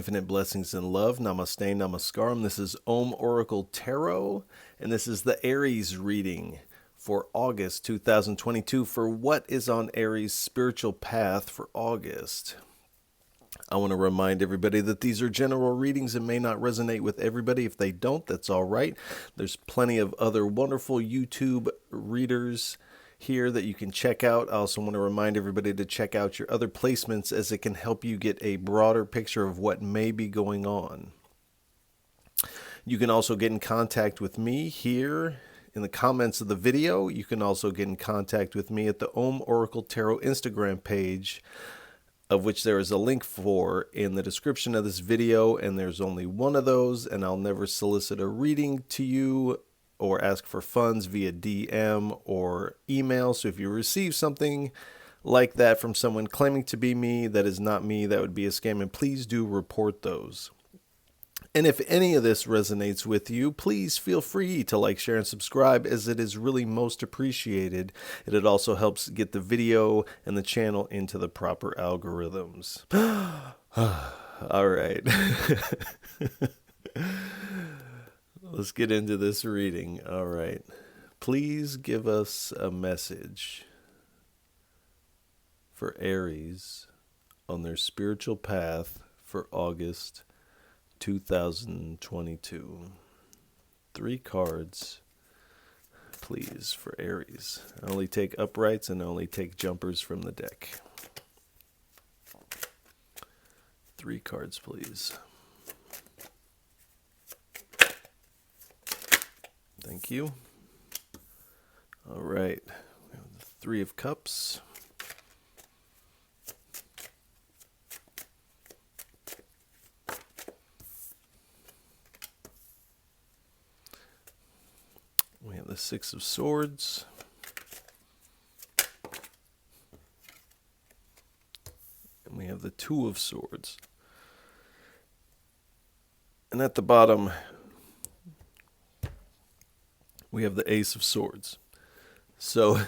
infinite blessings and love. Namaste, namaskaram. This is Om Oracle Tarot, and this is the Aries reading for August 2022 for what is on Aries' spiritual path for August. I want to remind everybody that these are general readings and may not resonate with everybody. If they don't, that's all right. There's plenty of other wonderful YouTube readers here that you can check out. I also want to remind everybody to check out your other placements, as it can help you get a broader picture of what may be going on. You can also get in contact with me here in the comments of the video. You can also get in contact with me at the Om Oracle Tarot Instagram page, of which there is a link for in the description of this video, and there's only one of those, and I'll never solicit a reading to you or ask for funds via DM or email. So if you receive something like that from someone claiming to be me that is not me, that would be a scam, and please do report those. And if any of this resonates with you, please feel free to like, share, and subscribe, as it is really most appreciated. And it also helps get the video and the channel into the proper algorithms. All right. Let's get into this reading. All right. Please give us a message for Aries on their spiritual path for August 2022. 3 cards, please, for Aries. I only take uprights and I only take jumpers from the deck. 3 cards, please. Thank you. All right. We have the 3 of Cups. We have the 6 of Swords. And we have the 2 of Swords. And at the bottom, we have the Ace of Swords. So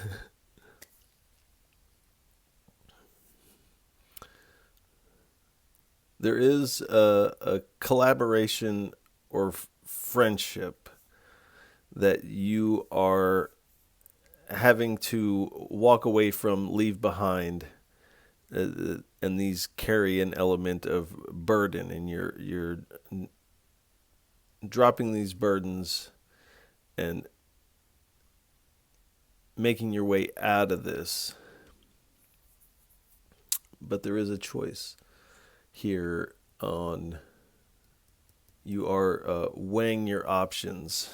there is a collaboration or friendship that you are having to walk away from, leave behind, and these carry an element of burden, and you're dropping these burdens and making your way out of this. But there is a choice here on, you are weighing your options.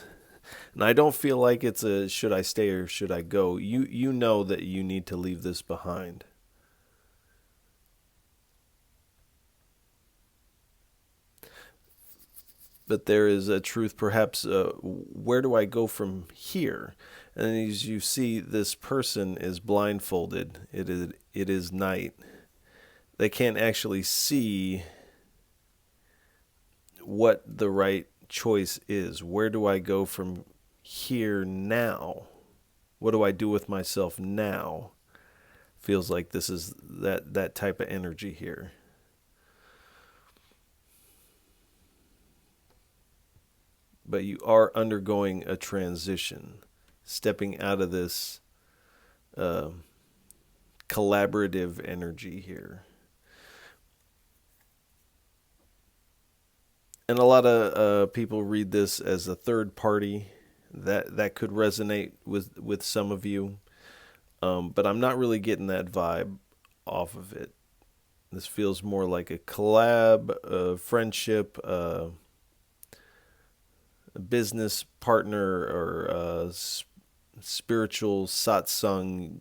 And I don't feel like it's a should I stay or should I go. You know that you need to leave this behind. But there is a truth, perhaps, where do I go from here? And as you see, this person is blindfolded. It is night. They can't actually see what the right choice is. Where do I go from here now? What do I do with myself now? Feels like this is that type of energy here. But you are undergoing a transition, stepping out of this collaborative energy here. And a lot of people read this as a third party. That could resonate with some of you. But I'm not really getting that vibe off of it. This feels more like a collab, a friendship, a business partner, or a spiritual satsang,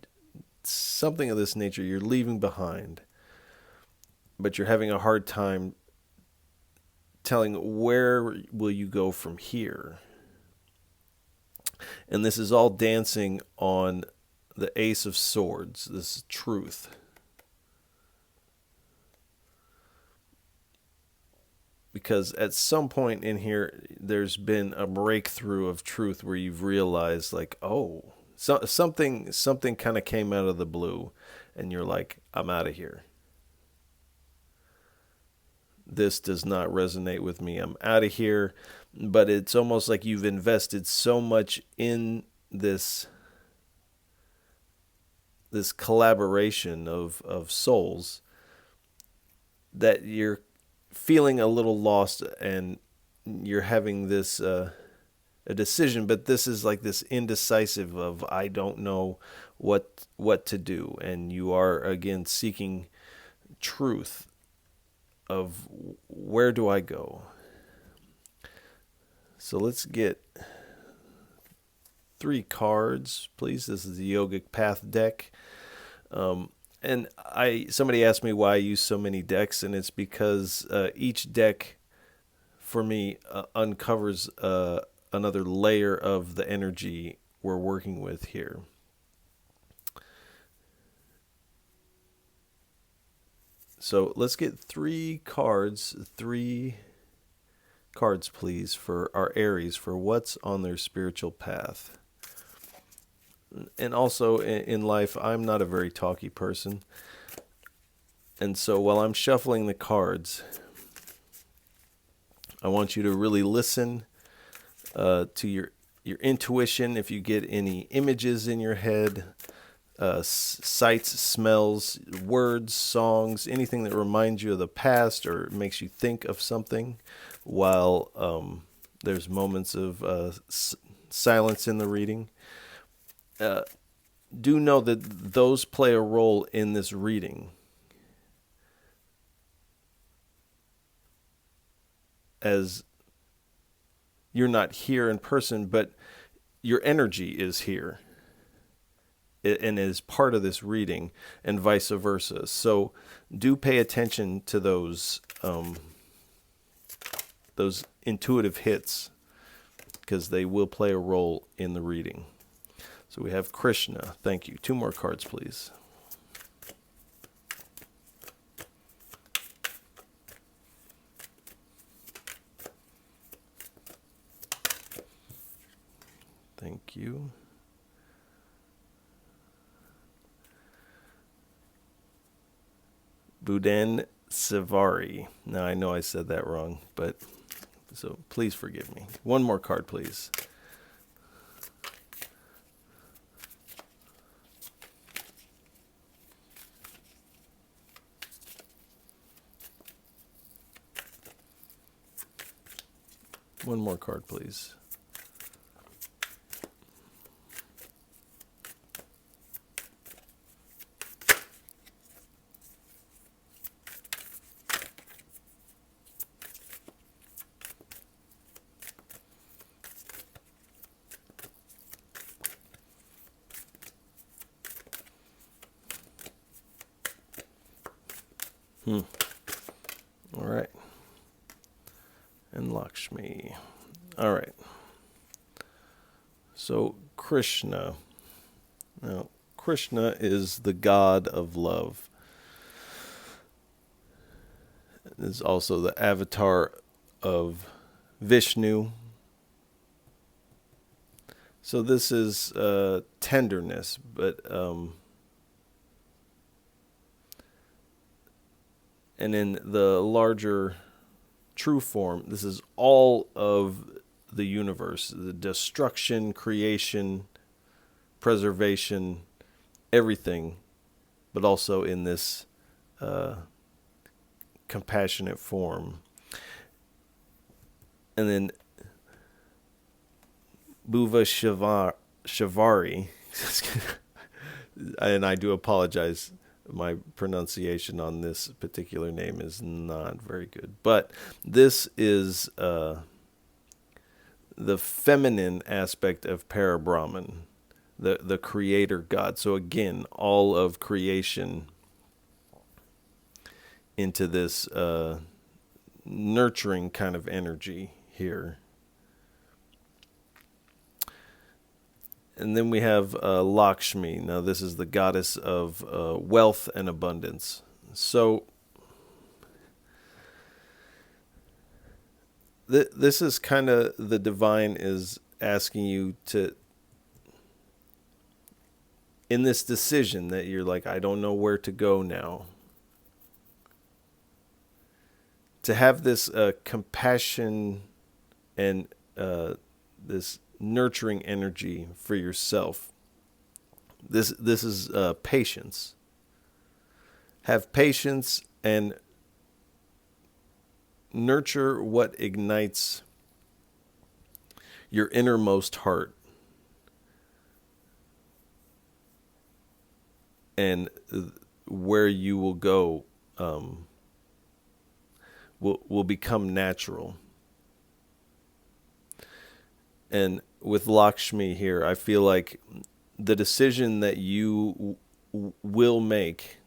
something of this nature you're leaving behind. But you're having a hard time telling where will you go from here. And this is all dancing on the Ace of Swords, this truth. Because at some point in here, there's been a breakthrough of truth where you've realized, like, oh, something kind of came out of the blue, and you're like, I'm out of here. this does not resonate with me. I'm out of here. But it's almost like you've invested so much in this collaboration of souls that you're feeling a little lost, and you're having this a decision, but this is like this indecisive of I don't know what to do, and you are again seeking truth of where do I go. So let's get 3 cards, please. This is the Yogic Path deck. And somebody asked me why I use so many decks, and it's because each deck for me uncovers another layer of the energy we're working with here. So let's get 3 cards, 3 cards, please, for our Aries, for what's on their spiritual path. And also in life, I'm not a very talky person. And so while I'm shuffling the cards, I want you to really listen to your intuition. If you get any images in your head, sights, smells, words, songs, anything that reminds you of the past or makes you think of something, while there's moments of silence in the reading, do know that those play a role in this reading. As you're not here in person, but your energy is here and is part of this reading, and vice versa. So do pay attention to those intuitive hits, because they will play a role in the reading. So we have Krishna. Thank you. 2 more cards, please. Thank you. Boudin Sivari. Now, I know I said that wrong, but so please forgive me. 1 more card, please. One more card, please. All right. And Lakshmi. All right. So Krishna. Now, Krishna is the god of love. Is also the avatar of Vishnu. So this is tenderness, but and in the larger true form, this is all of the universe, the destruction, creation, preservation, everything, but also in this compassionate form. And then Bhuva Shivari, and I do apologize, my pronunciation on this particular name is not very good. But this is the feminine aspect of Parabrahman, the creator God. So again, all of creation into this nurturing kind of energy here. And then we have Lakshmi. Now, this is the goddess of wealth and abundance. So, this is kind of the divine is asking you to, in this decision that you're like, I don't know where to go now, to have this compassion and this nurturing energy for yourself. This is patience. Have patience and nurture what ignites your innermost heart, and where you will go will become natural. And with Lakshmi here, I feel like the decision that you will make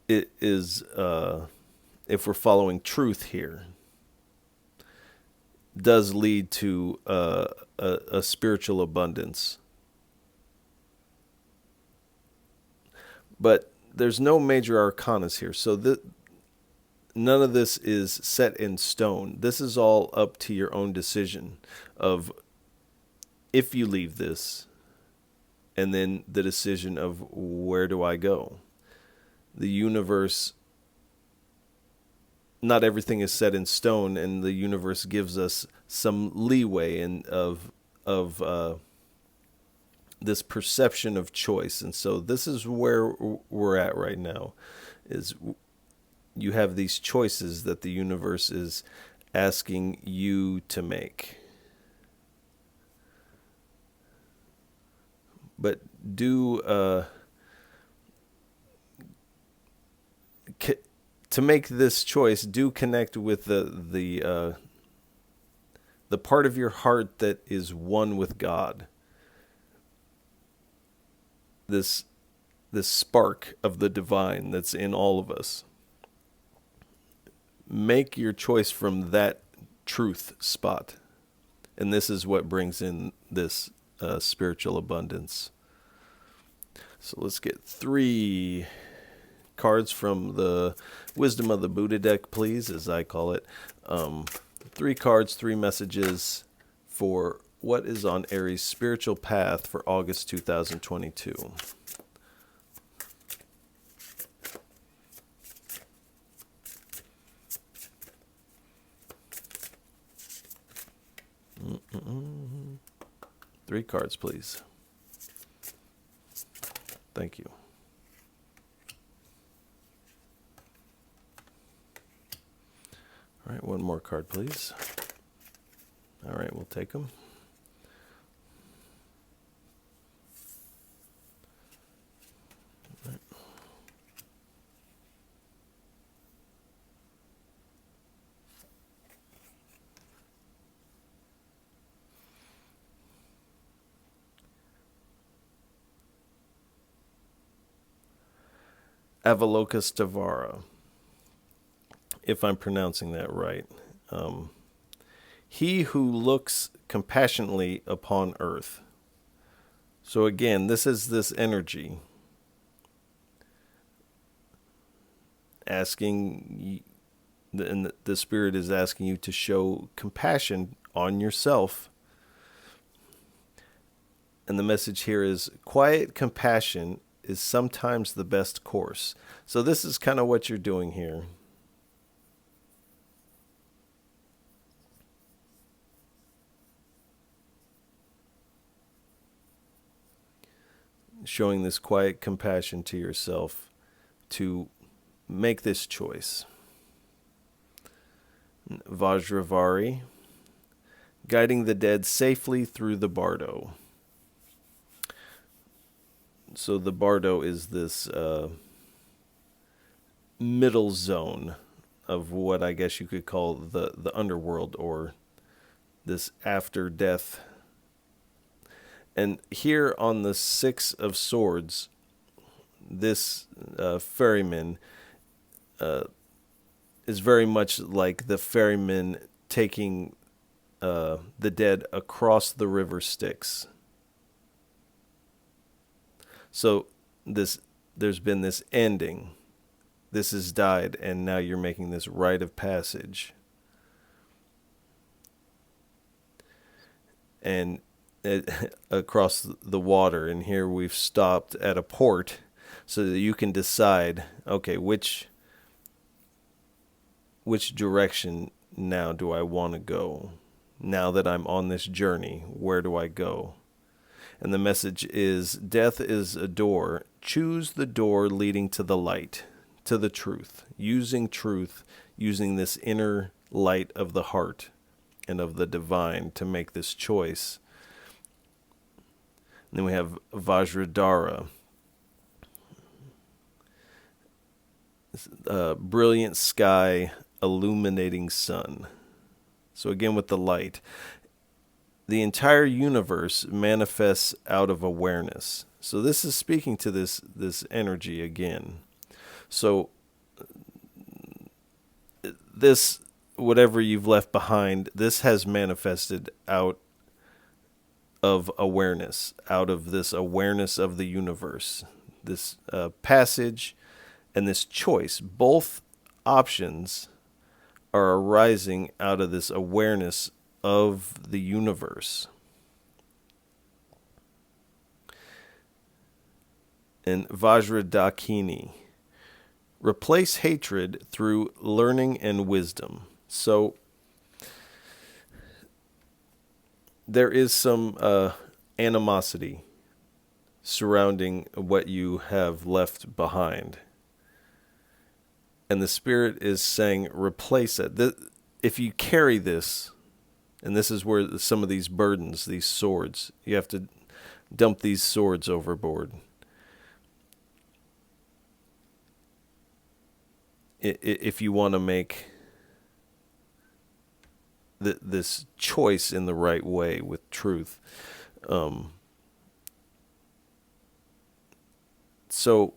it is, if we're following truth here, does lead to a spiritual abundance. But there's no major arcanas here, so none of this is set in stone. This is all up to your own decision of if you leave this, and then the decision of where do I go. The universe, not everything is set in stone, and the universe gives us some leeway of this perception of choice. And so this is where we're at right now, is you have these choices that the universe is asking you to make. But to make this choice, do connect with the part of your heart that is one with God. This spark of the divine that's in all of us. Make your choice from that truth spot. And this is what brings in this spiritual abundance. So let's get 3 cards from the Wisdom of the Buddha deck, please, as I call it. 3 cards, 3 messages for what is on Aries' spiritual path for August 2022. Mm-mm-mm. 3 cards, please. Thank you. All right, 1 more card, please. All right, we'll take them. All right. Avalokiteshvara, if I'm pronouncing that right. He who looks compassionately upon earth. So again, this is this energy asking, and the Spirit is asking you to show compassion on yourself. And the message here is quiet compassion is sometimes the best course. So this is kind of what you're doing here. Showing this quiet compassion to yourself to make this choice. Vajravari, guiding the dead safely through the bardo. So the bardo is this middle zone of what I guess you could call the underworld, or this after death. And here on the 6 of Swords, this ferryman is very much like the ferryman taking the dead across the river Styx. So there's been this ending. This has died, and now you're making this rite of passage. And across the water, and here we've stopped at a port. so that you can decide, okay, which direction now do I want to go? Now that I'm on this journey, where do I go? And the message is, death is a door. Choose the door leading to the light, to the truth, using this inner light of the heart and of the divine to make this choice. And then we have Vajradhara, brilliant sky, illuminating sun. So again, with the light, the entire universe manifests out of awareness. So this is speaking to this energy again. So this, whatever you've left behind, this has manifested out of awareness, out of this awareness of the universe. This passage and this choice, both options are arising out of this awareness of the universe. And Vajradakini, replace hatred through learning and wisdom. So there is some animosity surrounding what you have left behind. And the Spirit is saying, replace it. If you carry this, and this is where some of these burdens, these swords, you have to dump these swords overboard. If you want to make this choice in the right way with truth. So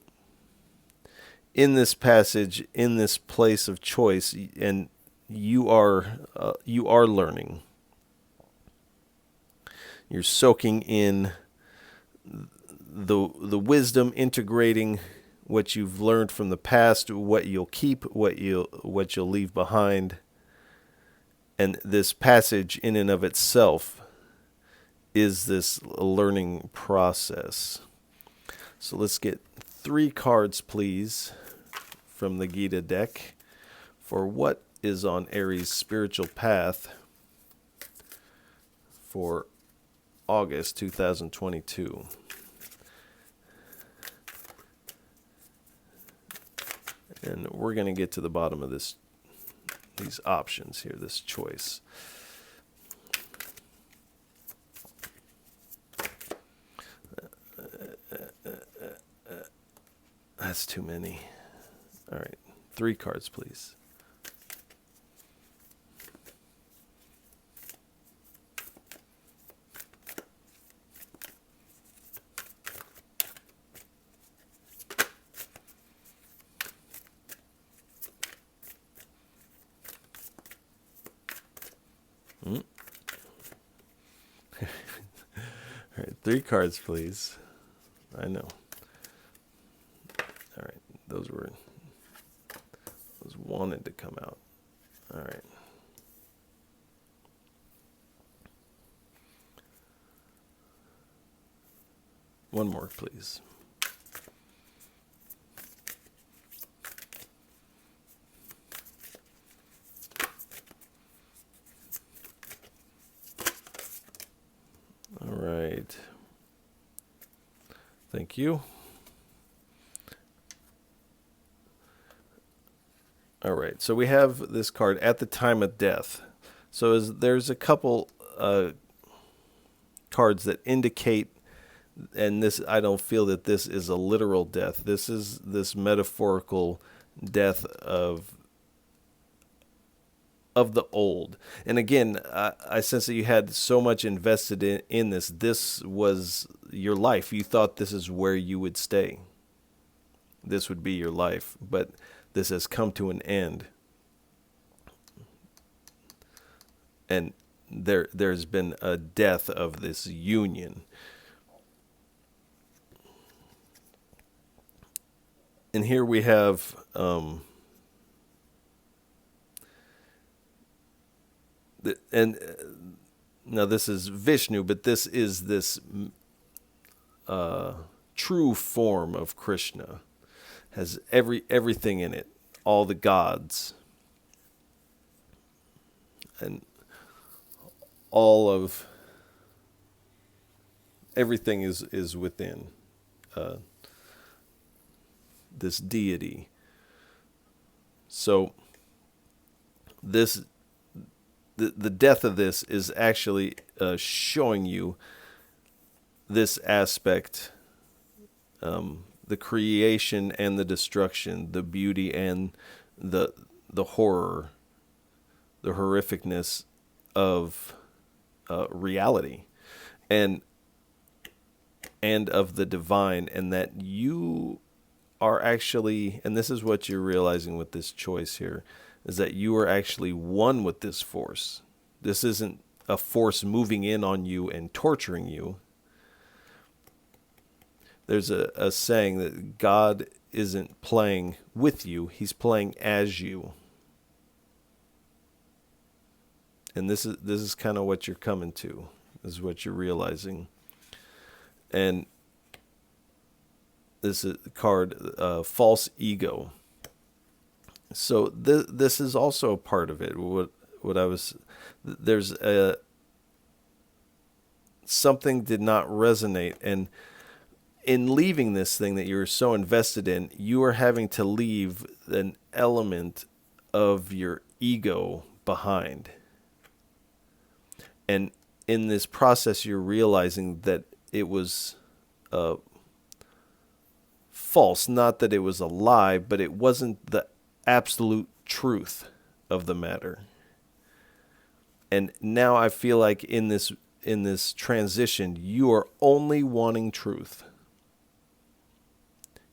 in this passage, in this place of choice, and you are learning. You're soaking in the wisdom, integrating what you've learned from the past, what you'll keep, what you'll leave behind. And this passage in and of itself is this learning process. So let's get 3 cards, please, from the Gita deck for what is on Aries' spiritual path for August 2022. And we're going to get to the bottom of these options here, this choice. That's too many. All right, 3 cards, please. All right, 3 cards, please. I know. All right, those wanted to come out. All right. One more, please. All right. Thank you. All right, so we have this card, at the time of death. So there's a couple cards that indicate, and this, I don't feel that this is a literal death. This is this metaphorical death of the old. And again, I sense that you had so much invested in this. This was your life. You thought this is where you would stay. This would be your life, but this has come to an end. And there's been a death of this union. And here we have now this is Vishnu, but this is this true form of Krishna. Has everything in it, all the gods, and all of everything is within this deity. So the death of this is actually showing you this aspect, the creation and the destruction, the beauty and the horror, the horrificness of reality, and of the divine, and that you are actually, and this is what you're realizing with this choice here, is that you are actually one with this force. This isn't a force moving in on you and torturing you. There's a saying that God isn't playing with you, he's playing as you. And this is kind of what you're coming to. This is what you're realizing. And this is the card, false ego. So this is also a part of it. There's something did not resonate, and in leaving this thing that you're so invested in, you are having to leave an element of your ego behind. And in this process, you're realizing that it was false. Not that it was a lie, but it wasn't the absolute truth of the matter. And now I feel like in this transition, you are only wanting truth.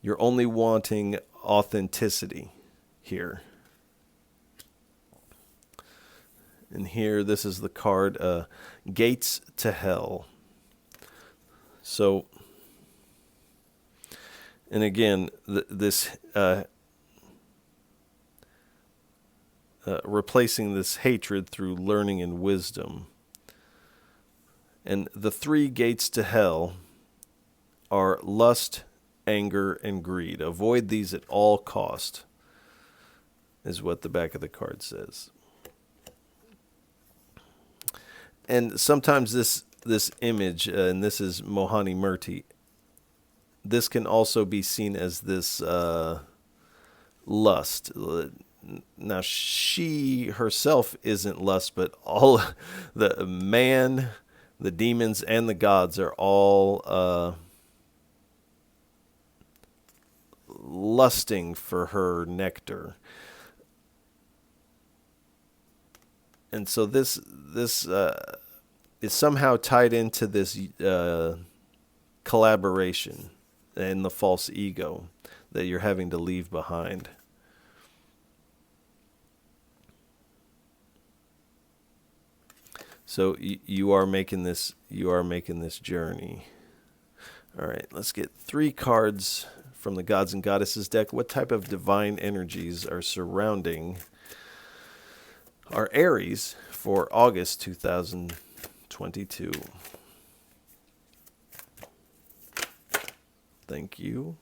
You're only wanting authenticity here. And here, this is the card, Gates to Hell. So, and again, this replacing this hatred through learning and wisdom. And the 3 gates to hell are lust, anger, and greed. Avoid these at all cost, is what the back of the card says. And sometimes this image, and this is Mohani Murti, this can also be seen as this lust. Now, she herself isn't lust, but all the man, the demons, and the gods are all lusting for her nectar. And so this is somehow tied into this collaboration and the false ego that you're having to leave behind. So you are making this journey. All right, let's get 3 cards from the Gods and Goddesses deck. What type of divine energies are surrounding our Aries for August 2022? Thank you.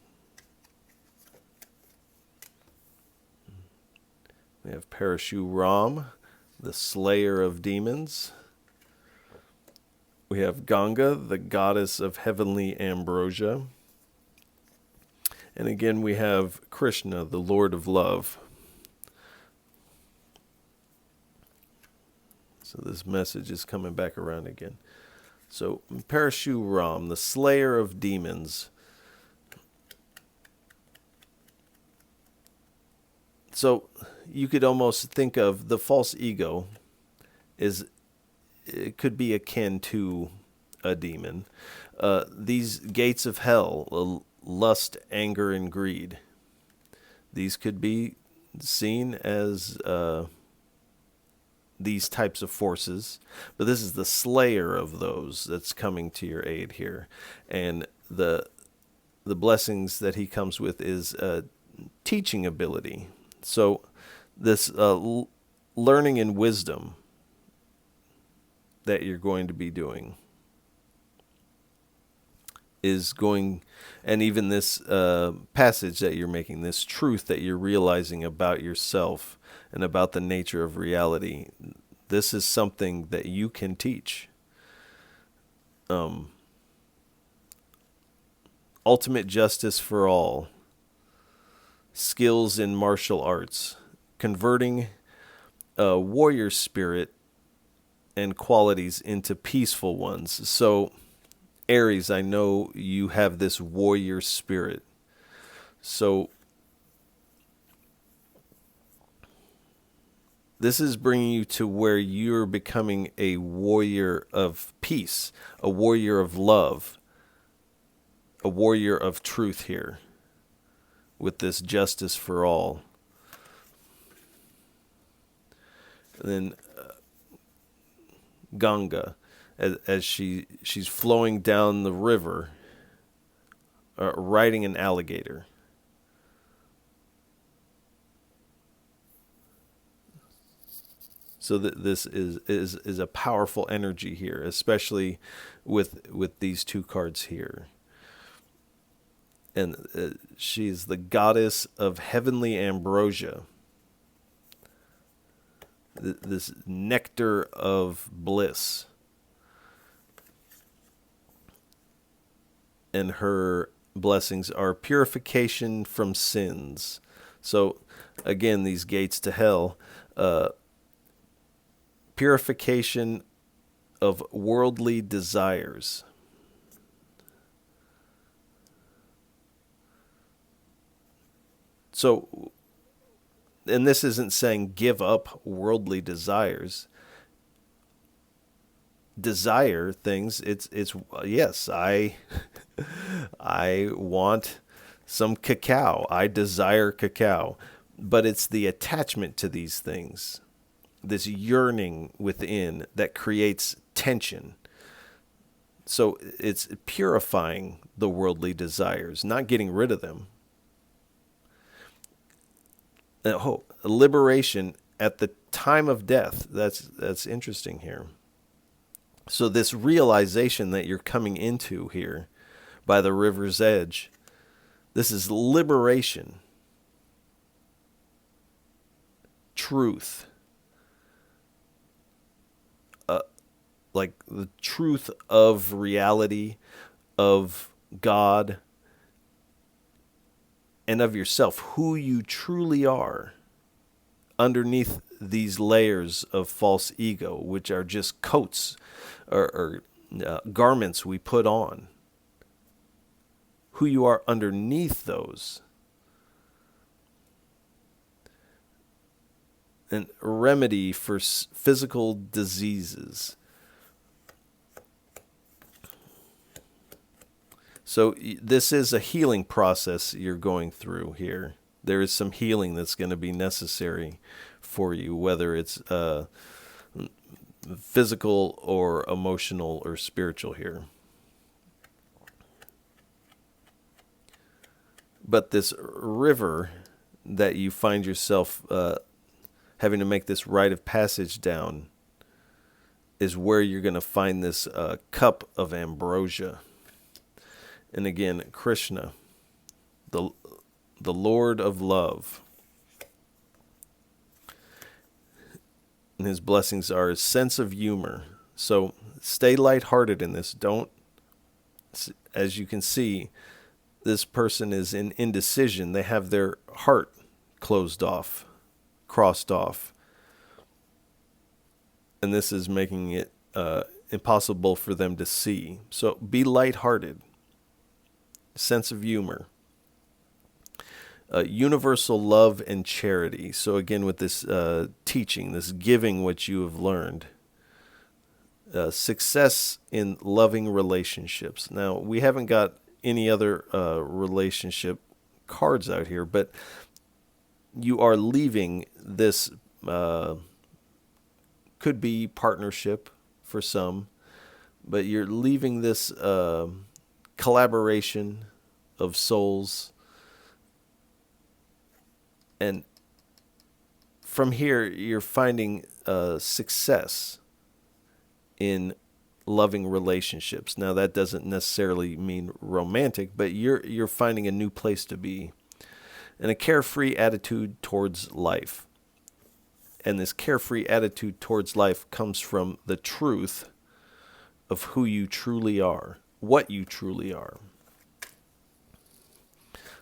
We have Parashuram, the slayer of demons. We have Ganga, the goddess of heavenly ambrosia. And again, we have Krishna, the Lord of love. So this message is coming back around again. So Parashuram, the slayer of demons. So you could almost think of the false ego it could be akin to a demon. These gates of hell, lust, anger, and greed, these could be seen as these types of forces, but this is the slayer of those that's coming to your aid here. And the blessings that he comes with is teaching ability. So this learning and wisdom that you're going to be doing. is going, and even this passage that you're making, this truth that you're realizing about yourself and about the nature of reality, this is something that you can teach. Ultimate justice for all, skills in martial arts, converting a warrior spirit and qualities into peaceful ones. So, Aries, I know you have this warrior spirit. So, this is bringing you to where you're becoming a warrior of peace, a warrior of love, a warrior of truth here with this justice for all. And then Ganga, as she's flowing down the river, riding an alligator. So this is a powerful energy here, especially with these two cards here. And she's the goddess of heavenly ambrosia, this nectar of bliss. And her blessings are purification from sins. So, again, these gates to hell, purification of worldly desires. So, and this isn't saying give up worldly desires. Desire things. It's yes, I want some cacao. I desire cacao, but it's the attachment to these things, this yearning within that creates tension. So it's purifying the worldly desires, not getting rid of them. Liberation at the time of death. That's interesting here. So this realization that you're coming into here by the river's edge, this is liberation, truth, like the truth of reality, of God, and of yourself, who you truly are underneath these layers of false ego, which are just coats or garments we put on. Who you are underneath those. And remedy for physical diseases. So this is a healing process you're going through here. There is some healing that's going to be necessary for you, whether it's physical or emotional or spiritual here. But this river that you find yourself having to make this rite of passage down is where you're going to find this cup of ambrosia. And again, Krishna, the Lord of love. And his blessings are a sense of humor. So stay lighthearted in this. Don't, as you can see, this person is in indecision. They have their heart closed off, crossed off. And this is making it impossible for them to see. So be lighthearted. Sense of humor. Universal love and charity. So again, with this teaching, this giving what you have learned. Success in loving relationships. Now, we haven't got any other relationship cards out here, but you are leaving this, could be partnership for some, but you're leaving this collaboration of souls. And from here, you're finding success in loving relationships. Now, that doesn't necessarily mean romantic, but you're finding a new place to be. And a carefree attitude towards life. And this carefree attitude towards life comes from the truth of who you truly are, what you truly are.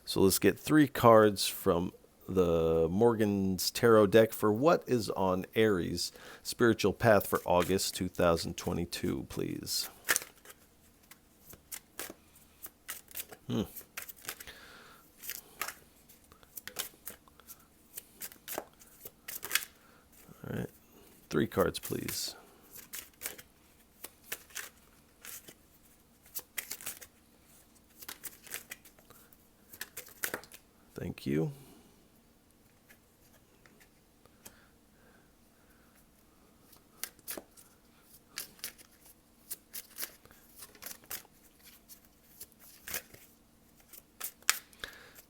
So let's get 3 cards from the Morgan's Tarot deck for what is on Aries' spiritual path for August 2022, please. All right. 3 cards, please. Thank you.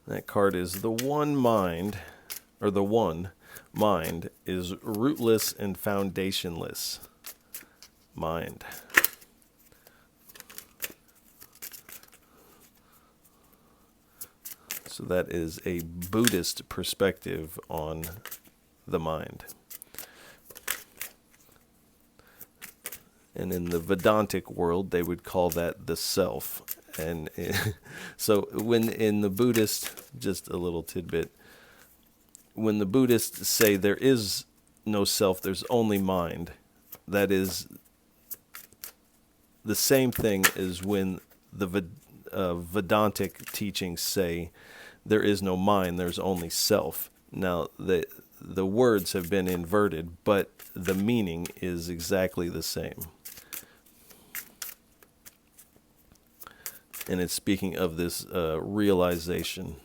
That card is the one mind, or the one mind is rootless and foundationless. Mind. So that is a Buddhist perspective on the mind. And in the Vedantic world, they would call that the self. And so when in the Buddhist, just a little tidbit, when the Buddhists say there is no self, there's only mind, that is the same thing as when the Vedantic teachings say there is no mind, there's only self. Now, the words have been inverted, but the meaning is exactly the same. And it's speaking of this realization.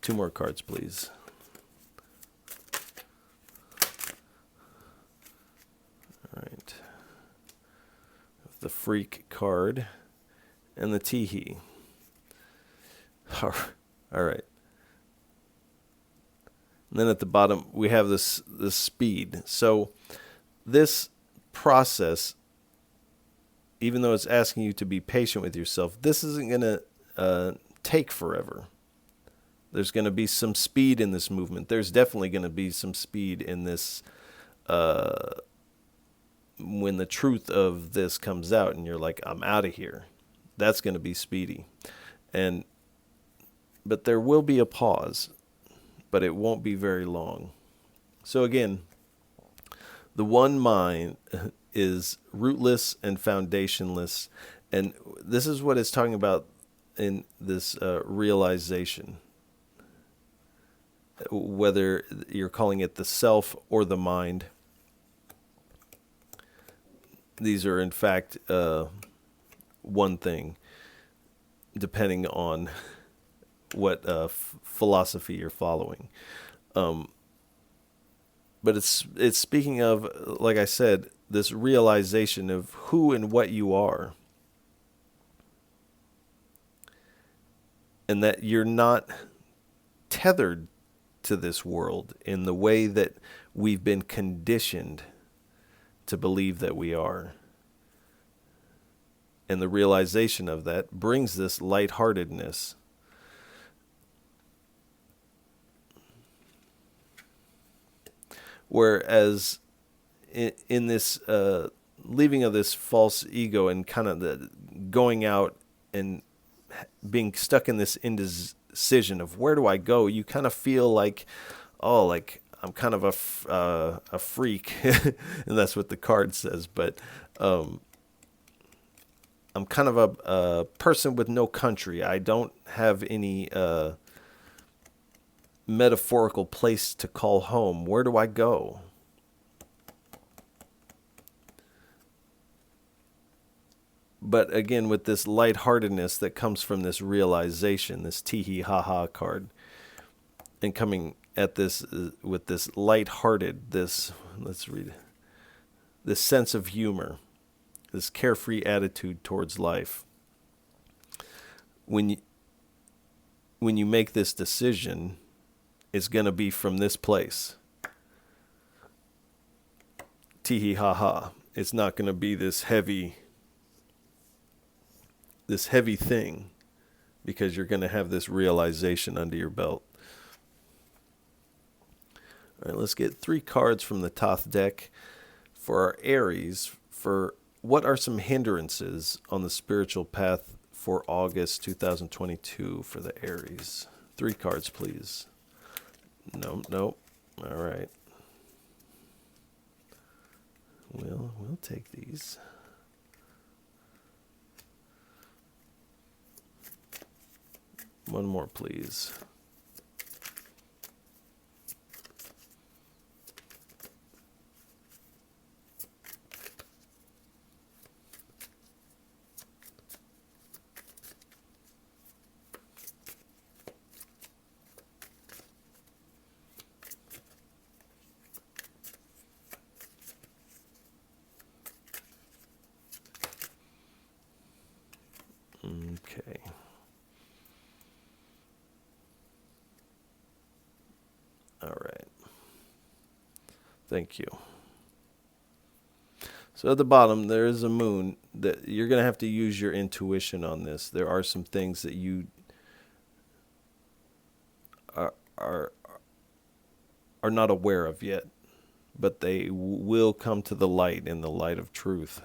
2 more cards, please. All right. The Freak card and the Teehee. All right. And then at the bottom, we have this speed. So this process, even though it's asking you to be patient with yourself, this isn't going to take forever. There's going to be some speed in this movement. There's definitely going to be some speed in this when the truth of this comes out and you're like, I'm out of here. That's going to be speedy. But there will be a pause, but it won't be very long. So again, the one mind is rootless and foundationless. And this is what it's talking about in this realization. Whether you're calling it the self or the mind, these are in fact one thing, depending on what philosophy you're following. But it's speaking of, like I said, this realization of who and what you are. And that you're not tethered to this world in the way that we've been conditioned to believe that we are. And the realization of that brings this lightheartedness. Whereas in this leaving of this false ego and kind of the going out and being stuck in this indecision of where do I go, you kind of feel like, oh, like I'm kind of a freak, and that's what the card says. But I'm kind of a person with no country. I don't have any metaphorical place to call home. Where do I go? But again, with this lightheartedness that comes from this realization, this tee-hee ha-ha card, and coming at this with this lighthearted, let's read it, this sense of humor, this carefree attitude towards life. When you make this decision, it's going to be from this place. Tee-hee ha-ha. it's not going to be this heavy thing, because you're going to have this realization under your belt. All right, let's get 3 cards from the Thoth deck for our Aries. For what are some hindrances on the spiritual path for August 2022 for the Aries? 3 cards, please. Nope. All right. We'll take these. One more, please. Okay. All right. Thank you. So at the bottom, there is a moon that you're going to have to use your intuition on this. There are some things that you are not aware of yet, but they will come to the light in the light of truth.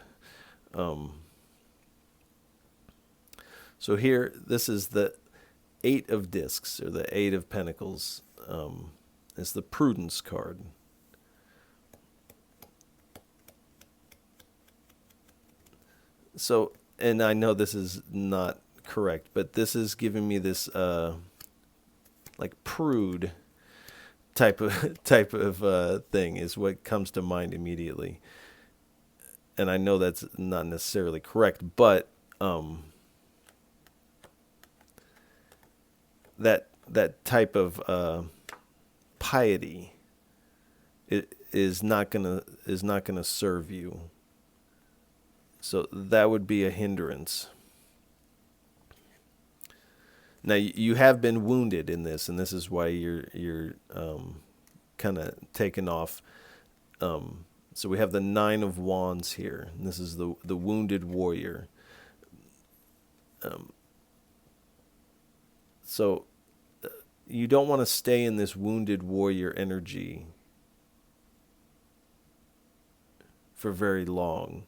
So here, this is the 8 of discs, or the 8 of pentacles. It's the prudence card. So, and I know this is not correct, but this is giving me this like prude type of thing is what comes to mind immediately. And I know that's not necessarily correct, but that type of piety is not gonna serve you. So that would be a hindrance. Now you have been wounded in this, and this is why you're kind of taken off. So we have the 9 of Wands here, and this is the wounded warrior. So you don't want to stay in this wounded warrior energy for very long.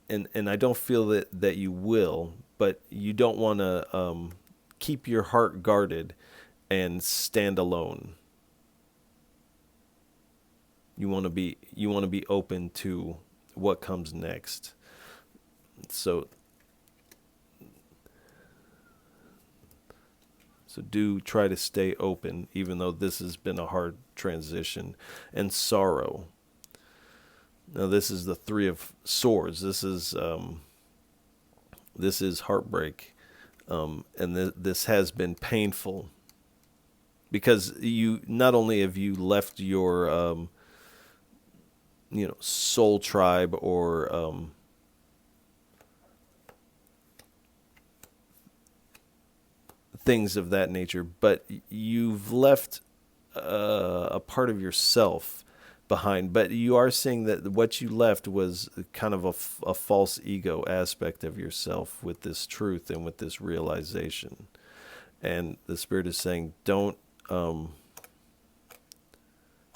And I don't feel that you will, but you don't want to keep your heart guarded and stand alone. You want to be open to what comes next. So do try to stay open, even though this has been a hard transition. And sorrow. Now this is the 3 of Swords. This is heartbreak, and this has been painful, because you not only have you left your soul tribe or things of that nature, but you've left a part of yourself behind. But you are seeing that what you left was kind of a false ego aspect of yourself with this truth and with this realization. And the Spirit is saying, don't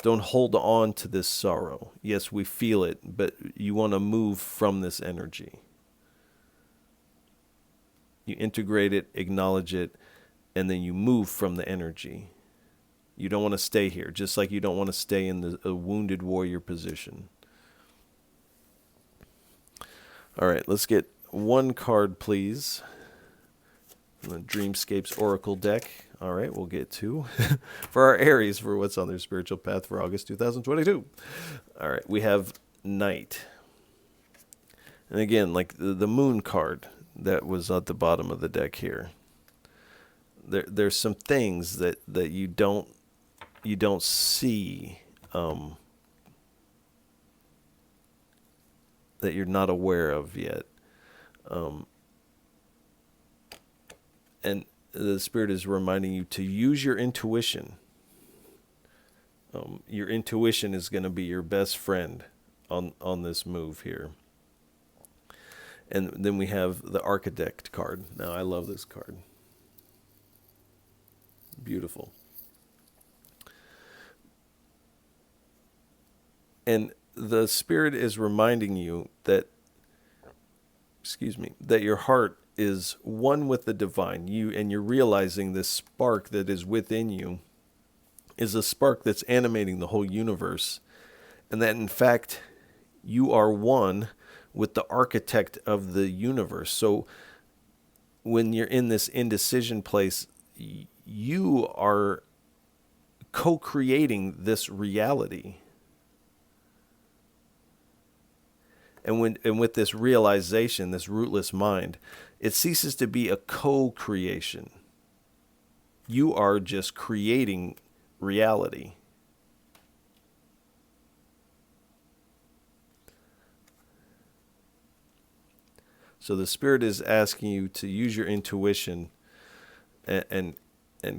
hold on to this sorrow. Yes, we feel it, but you want to move from this energy. You integrate it, acknowledge it, and then you move from the energy. You don't want to stay here, just like you don't want to stay in the wounded warrior position. All right, let's get 1 card, please. The Dreamscapes Oracle deck. All right, we'll get 2 for our Aries for what's on their spiritual path for August 2022. All right, we have Night. And again, like the Moon card that was at the bottom of the deck here. There's some things that you don't see, that you're not aware of yet, and the Spirit is reminding you to use your intuition. Your intuition is going to be your best friend on this move here. And then we have the Architect card. Now, I love this card. Beautiful. And the Spirit is reminding you that, that your heart is one with the divine. You're realizing this spark that is within you is a spark that's animating the whole universe. And that, in fact, you are one with the architect of the universe. So when you're in this indecision place, you are co-creating this reality. And with this realization, this rootless mind, it ceases to be a co-creation. You are just creating reality. So the Spirit is asking you to use your intuition and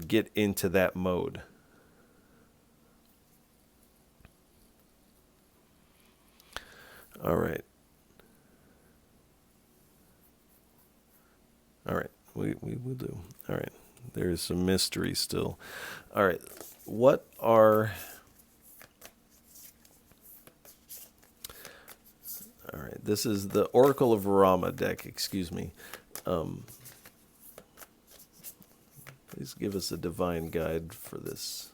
get into that mode. All right. All right. We will do. All right. There is some mystery still. All right. What are... All right, this is the Oracle of Rama deck, excuse me. Please give us a divine guide for this.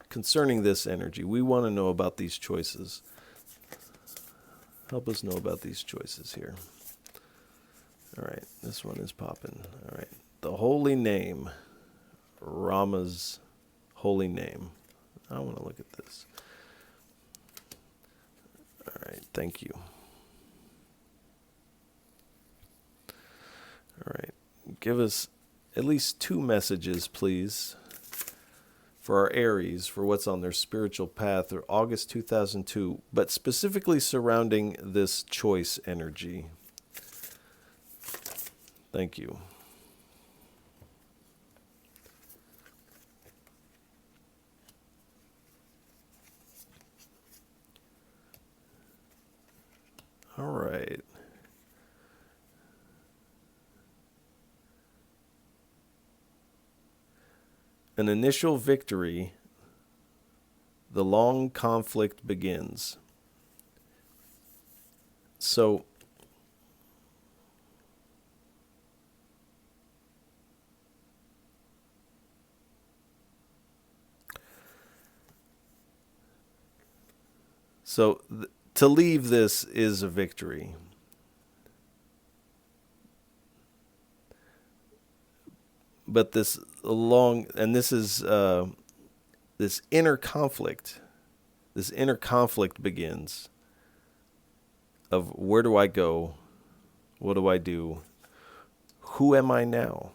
Concerning this energy, we want to know about these choices. Help us know about these choices here. All right, this one is popping. All right, the holy name, Rama's holy name. I want to look at this. All right, thank you. All right, give us at least 2 messages, please, for our Aries, for what's on their spiritual path, or August 2002, but specifically surrounding this choice energy. Thank you. All right. An initial victory, the long conflict begins. So, to leave this is a victory. But this inner conflict begins of where do I go? What do I do? Who am I now?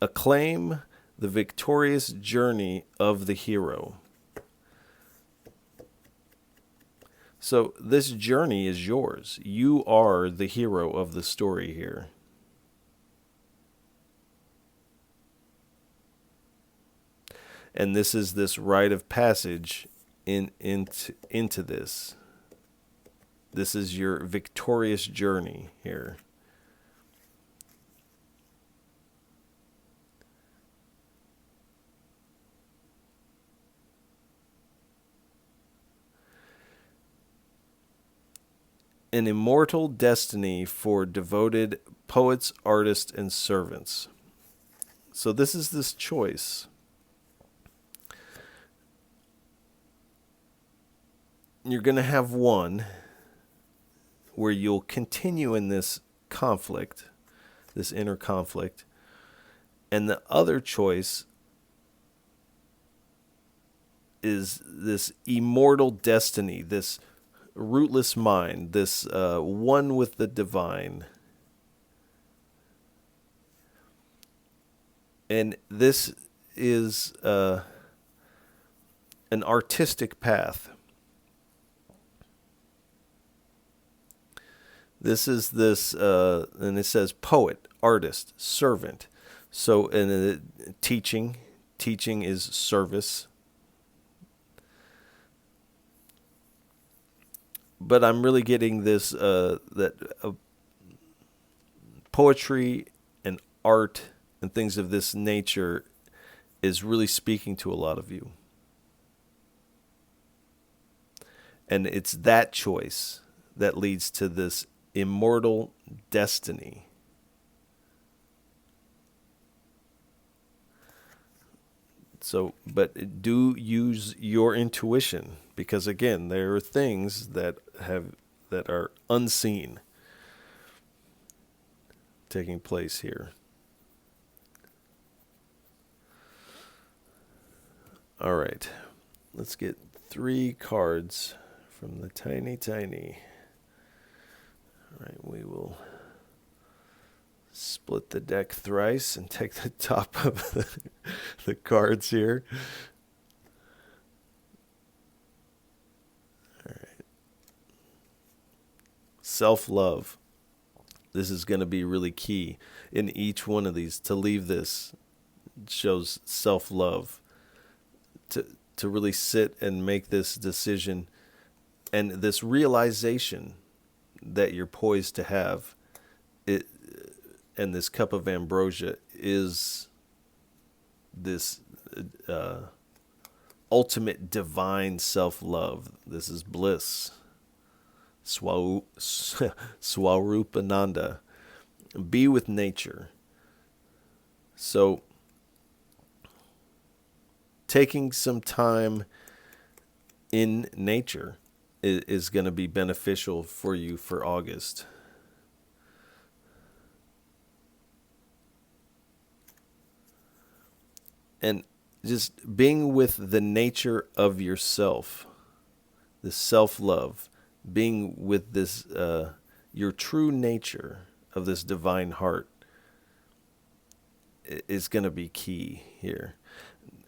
Acclaim the victorious journey of the hero. So this journey is yours. You are the hero of the story here. And this is this rite of passage into this. This is your victorious journey here. An immortal destiny for devoted poets, artists, and servants. So this is this choice. You're going to have one where you'll continue in this conflict, this inner conflict, and the other choice is this immortal destiny, this rootless mind, this one with the divine. And this is an artistic path. This is this, and it says poet, artist, servant. So, and teaching is service. But I'm really getting this, that poetry and art and things of this nature is really speaking to a lot of you. And it's that choice that leads to this immortal destiny. So, but do use your intuition, because again, there are things that are unseen taking place here. All right, let's get 3 cards from the tiny. All right, we will split the deck thrice and take the top of the cards here. All right. Self-love. This is going to be really key in each one of these. To leave this shows self-love. To really sit and make this decision and this realization that you're poised to have it, and this cup of ambrosia is this ultimate divine self-love. This is bliss. Swarupananda. Be with nature. So taking some time in nature is going to be beneficial for you for August. And just being with the nature of yourself, this self-love, being with this, your true nature of this divine heart is going to be key here.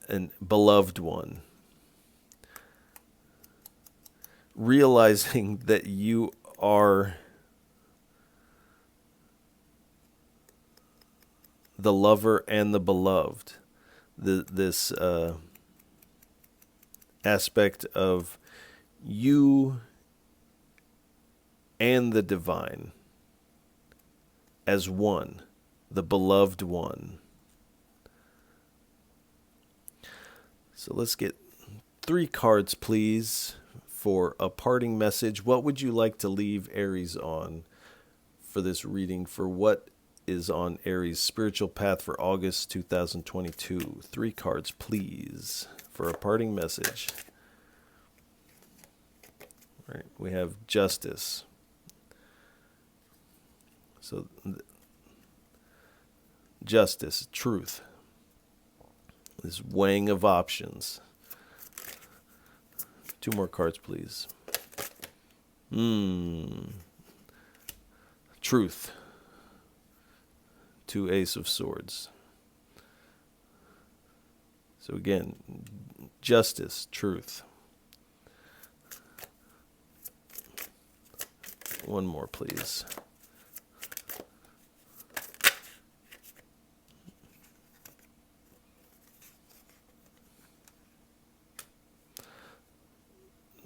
And beloved one, realizing that you are the lover and the beloved. This aspect of you and the divine as one, the beloved one. So let's get 3 cards, please, for a parting message. What would you like to leave Aries on for this reading, for what is on Aries' spiritual path for August 2022? 3 cards, please, for a parting message. All right, we have justice. So, justice, truth. This weighing of options. 2 more cards, please. Truth. 2 Ace of Swords. So again, justice, truth. 1 more, please.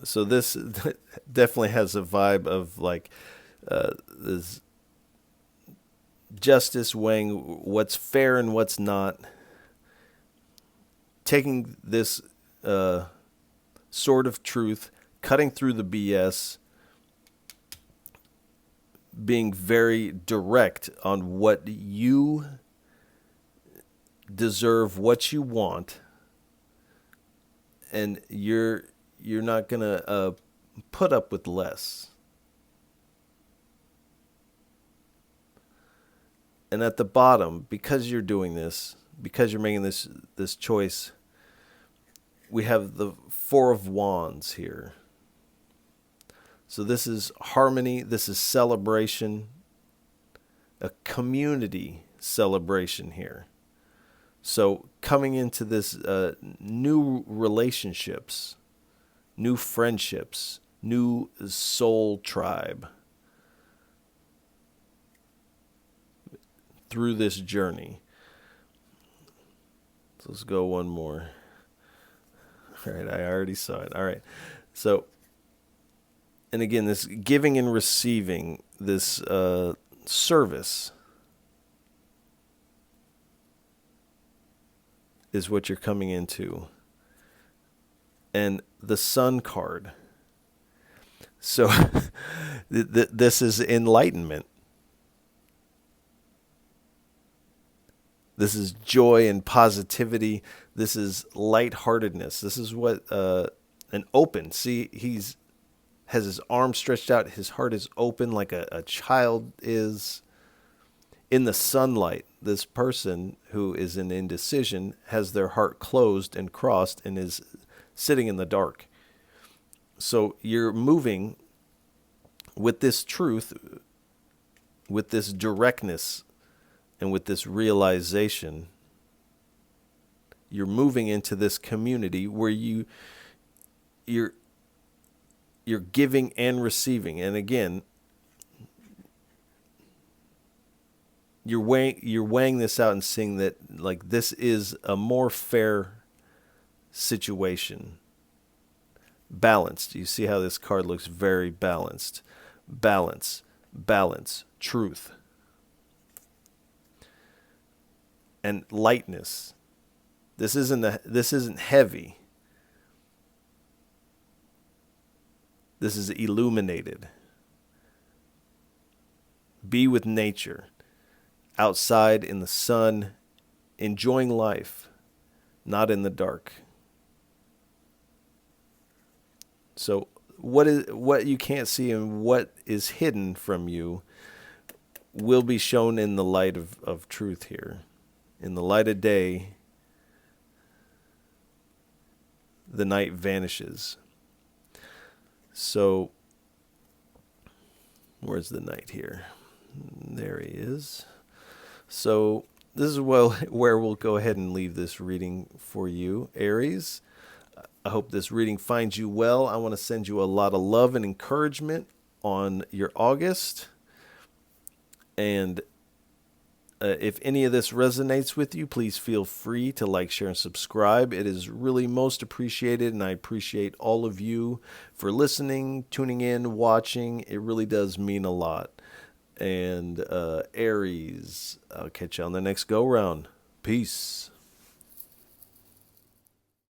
So this definitely has a vibe of like this justice, weighing what's fair and what's not, taking this sword of truth, cutting through the BS, being very direct on what you deserve, what you want, and you're not going to put up with less. And at the bottom, because you're doing this, because you're making this choice, we have the 4 of Wands here. So this is harmony, this is celebration, a community celebration here. So coming into this new relationships, new friendships, new soul tribe. through this journey. So let's go one more. All right, I already saw it. All right. So, and again, this giving and receiving, this service is what you're coming into. And the Sun card. So this is enlightenment. This is joy and positivity. This is lightheartedness. This is what an open. See, has his arms stretched out. His heart is open like a child is. In the sunlight, this person who is in indecision has their heart closed and crossed and is sitting in the dark. So you're moving with this truth, with this directness, and with this realization. You're moving into this community where you're giving and receiving. And again, you're weighing this out and seeing that like this is a more fair situation. Balanced. You see how this card looks very balanced. Balance, truth. And lightness. This isn't heavy. This is illuminated. Be with nature. Outside in the sun, enjoying life, not in the dark. So what you can't see and what is hidden from you will be shown in the light of truth here. In the light of day, the night vanishes. So, where's the knight here? There he is. So this is where we'll go ahead and leave this reading for you, Aries. I hope this reading finds you well. I want to send you a lot of love and encouragement on your August. And if any of this resonates with you, please feel free to like, share, and subscribe. It is really most appreciated, and I appreciate all of you for listening, tuning in, watching. It really does mean a lot. And Aries, I'll catch you on the next go-round. Peace.